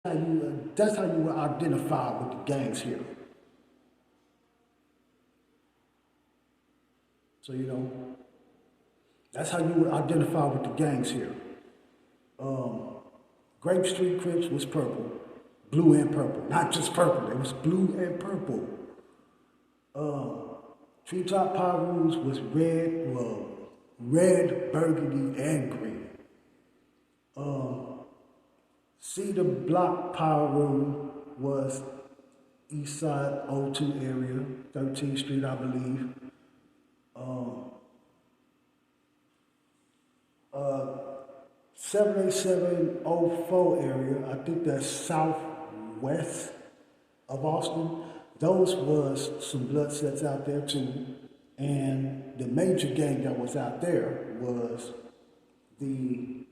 That's how you will identify with the gangs here. So that's how you would identify with the gangs here. Um, Grape Street Crips was purple, blue and purple, not just purple. It was blue and purple. Treetop Pyrus was red, well, red, burgundy, and green. Cedar Block Pyru was East Side O2 area, 13th Street, I believe. Um, uh, 78704 area, I think that's southwest of Austin. Those was some blood sets out there too. And the major gang that was out there was the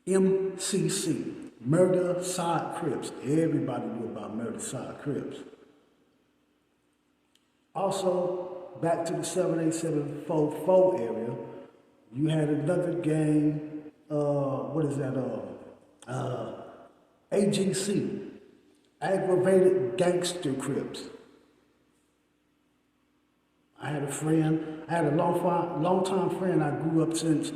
MCC, Murder Side Crips. Everybody knew about Murder Side Crips. Also, back to the 78744 area, you had another gang, what is that, AGC, Aggravated Gangster Crips. I had a long time friend I grew up since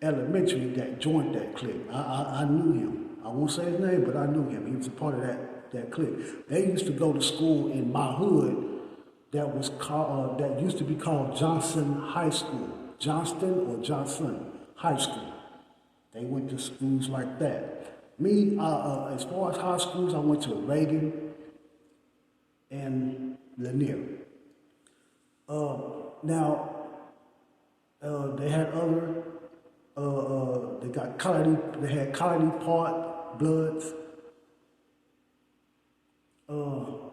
elementary that joined that clique. I knew him. I won't say his name, but I knew him. He was a part of that clique. They used to go to school in my hood that used to be called Johnson High School. Johnston or Johnson High School. They went to schools like that. Me, as far as high schools, I went to Reagan and Lanier. Now, they had other, they had Colony Park Bloods, um,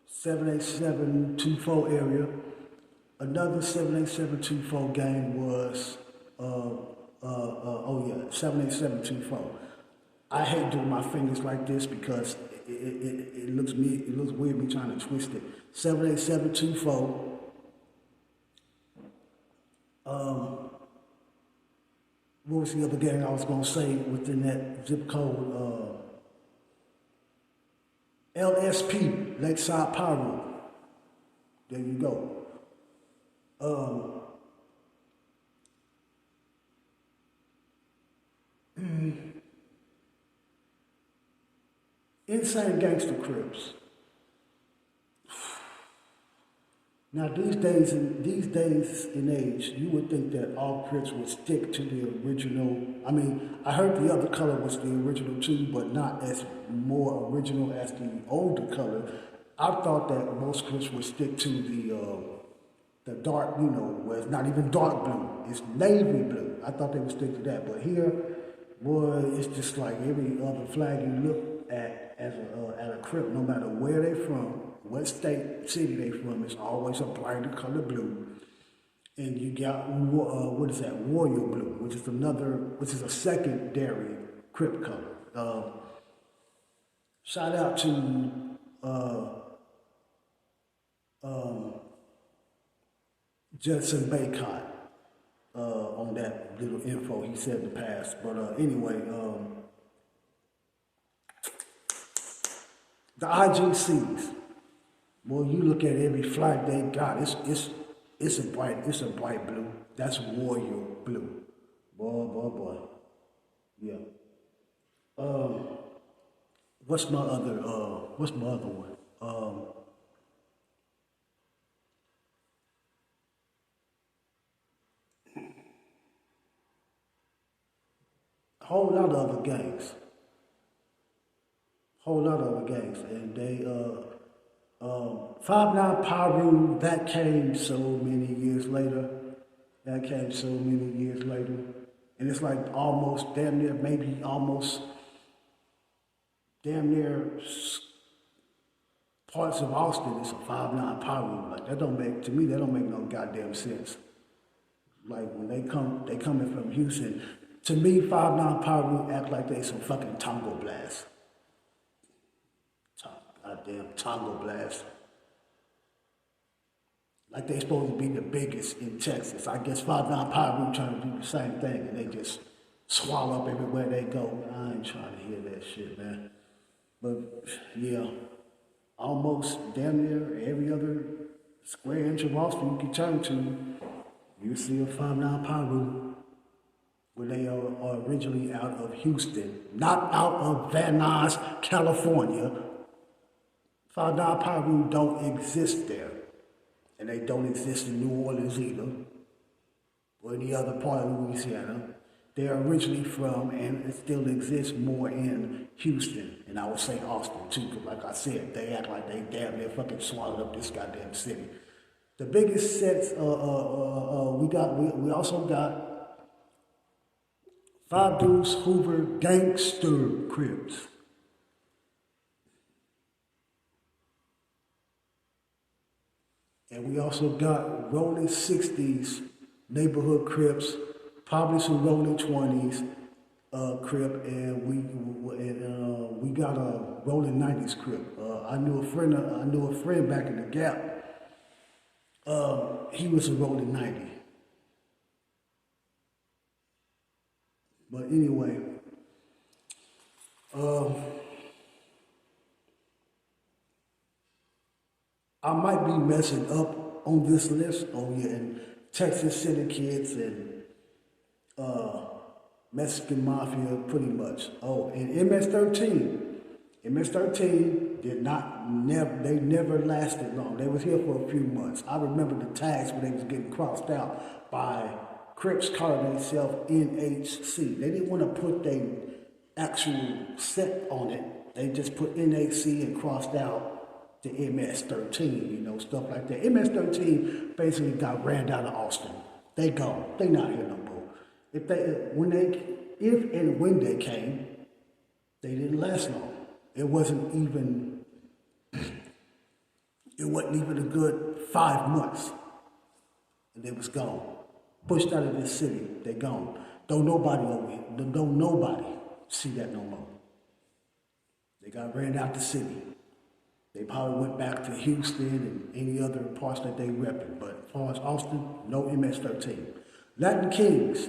78724 area. Another 78724 gang was, 78724. I hate doing my fingers like this because it looks weird me trying to twist it. 78724. What was the other gang I was gonna say within that zip code? LSP, Lakeside Pyro. There you go. Insane Gangster Crips. Now these days in age, you would think that all Crips would stick to the original. I mean, I heard the other color was the original too, but not as more original as the older color. I thought that most Crips would stick to the dark, where it's not even dark blue, it's navy blue. I thought they would stick to that, but here, boy, it's just like every other flag you look at at a Crip, no matter where they from, what state, city they from, it's always a brighter color blue. And you got, what is that, Warrior Blue, which is a secondary Crip color. Shout out to, Judson Baycott on that little info he said in the past. But anyway, the IGCs. Well, you look at every flag they got. It's a bright blue. That's Warrior Blue. Boy. Yeah. What's my other one? Whole lot of other gangs. And they 5-9 Pyru, that came so many years later. And it's like almost damn near parts of Austin is a 5-9 Pyru. Like that don't make no goddamn sense. Like when they coming from Houston. To me, 5-9 Pyru act like they some fucking Tongo Blast. Goddamn Tongo Blast. Like they supposed to be the biggest in Texas. I guess 5-9 Pyru trying to do the same thing and they just swallow up everywhere they go. I ain't be trying to hear that shit, man. But yeah, almost damn near every other square inch of Austin you can turn to, you see a 5'9" Pyru, where they are originally out of Houston, not out of Van Nuys, California. 5'9" Pyru don't exist there. And they don't exist in New Orleans either, or any other part of Louisiana. They're originally from, and it still exists more in Houston, and I would say Austin too, because like I said, they act like they damn near fucking swallowed up this goddamn city. The biggest sets, we also got 5 Deuce Hoover Gangster Crips. And we also got Rolling 60s neighborhood Crips, probably some Rolling 20s Crip, and we got a Rolling 90s Crip. I knew a friend back in the Gap. He was a Rolling 90. But anyway, I might be messing up on this list. Oh yeah, and Texas City Kids and Mexican Mafia, pretty much. Oh, and MS-13. MS-13 they never lasted long. They was here for a few months. I remember the tags when they was getting crossed out by Crips calling themselves NHC. They didn't want to put their actual set on it. They just put NHC and crossed out the MS-13, stuff like that. MS-13 basically got ran out of Austin. They gone. They not here no more. If and when they came, they didn't last long. It wasn't even a good 5 months. And they was gone. Pushed out of this city. They gone. Don't nobody see that no more. They got ran out the city. They probably went back to Houston and any other parts that they repping. But as far as Austin, no MS-13. Latin Kings.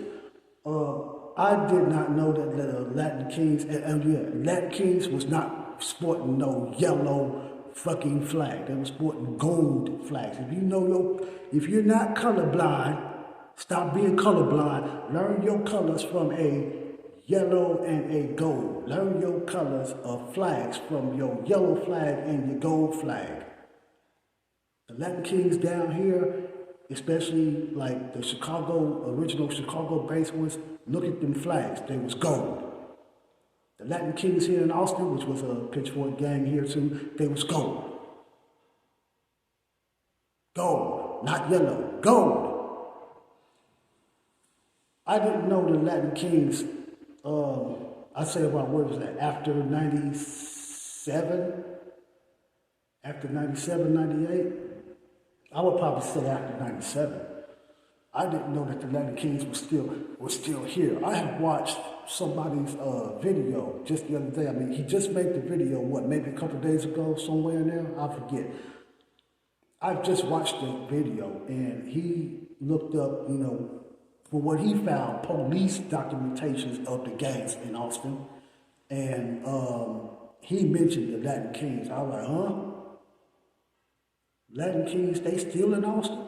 I did not know that Latin Kings, Latin Kings was not sporting no yellow fucking flag. They were sporting gold flags. If you're not colorblind, stop being colorblind. Learn your colors from a yellow and a gold. Learn your colors of flags from your yellow flag and your gold flag. The Latin Kings down here, especially like the original Chicago based ones, look at them flags. They was gold. The Latin Kings here in Austin, which was a Pitchfork gang here too, they was gold. Gold, not yellow, gold. I didn't know the Latin Kings, I'd say about, what was that, after 97? After 97, 98? I would probably say after 97. I didn't know that the Latin Kings were still here. I have watched somebody's video just the other day. I mean, he just made the video, maybe a couple days ago, somewhere in there? I forget. I've just watched the video, and he looked up, for what he found, police documentations of the gangs in Austin. And he mentioned the Latin Kings. I was like, huh? Latin Kings, they still in Austin?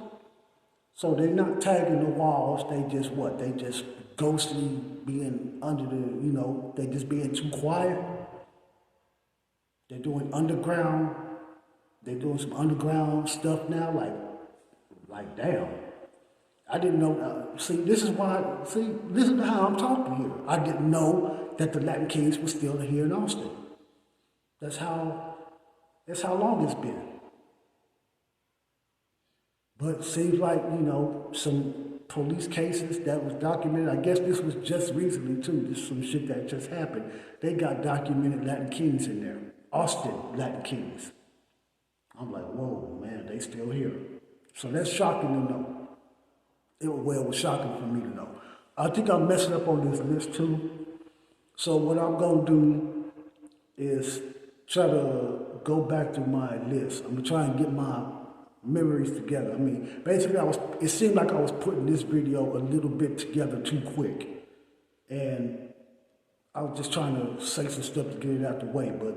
So they're not tagging the walls, they just what? They just ghostly being under the, they just being too quiet. They're doing some underground stuff now, like damn. I didn't know, listen to how I'm talking here. I didn't know that the Latin Kings were still here in Austin. That's how long it's been. But it seems like, some police cases that was documented. I guess this was just recently too. This is some shit that just happened. They got documented Latin Kings in there. Austin Latin Kings. I'm like, whoa, man, they still here. So that's shocking to know. It was shocking for me to know. I think I'm messing up on this list too. So what I'm gonna do is try to go back to my list. I'm gonna try and get my memories together. I mean, basically it seemed like I was putting this video a little bit together too quick. And I was just trying to say some stuff to get it out the way, but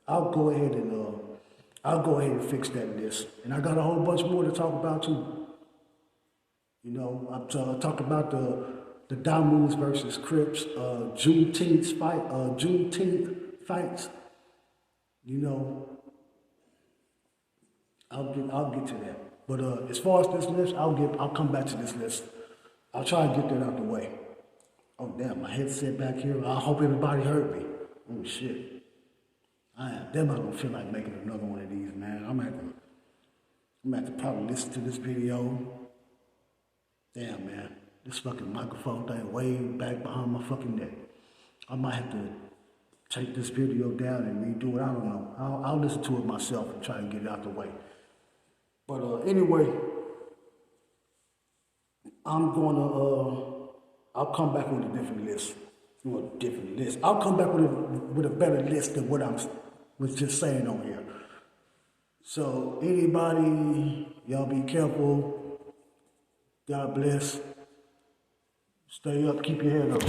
I'll go ahead and fix that list. And I got a whole bunch more to talk about too. You know, I'm talking about the Damus versus Crips, Juneteenth fights. You know, I'll get to that. But as far as this list, I'll come back to this list. I'll try and get that out the way. Oh damn, my headset back here. I hope everybody heard me. Oh shit. I don't feel like making another one of these, man. I'm gonna have to probably listen to this video. Damn, man. This fucking microphone thing way back behind my fucking neck. I might have to take this video down and redo it. I don't know. I'll listen to it myself and try and get it out the way. But anyway, I'll come back with a different list. I'll come back with a better list than what I was just saying on here. So anybody, y'all be careful. God bless. Stay up, keep your head up.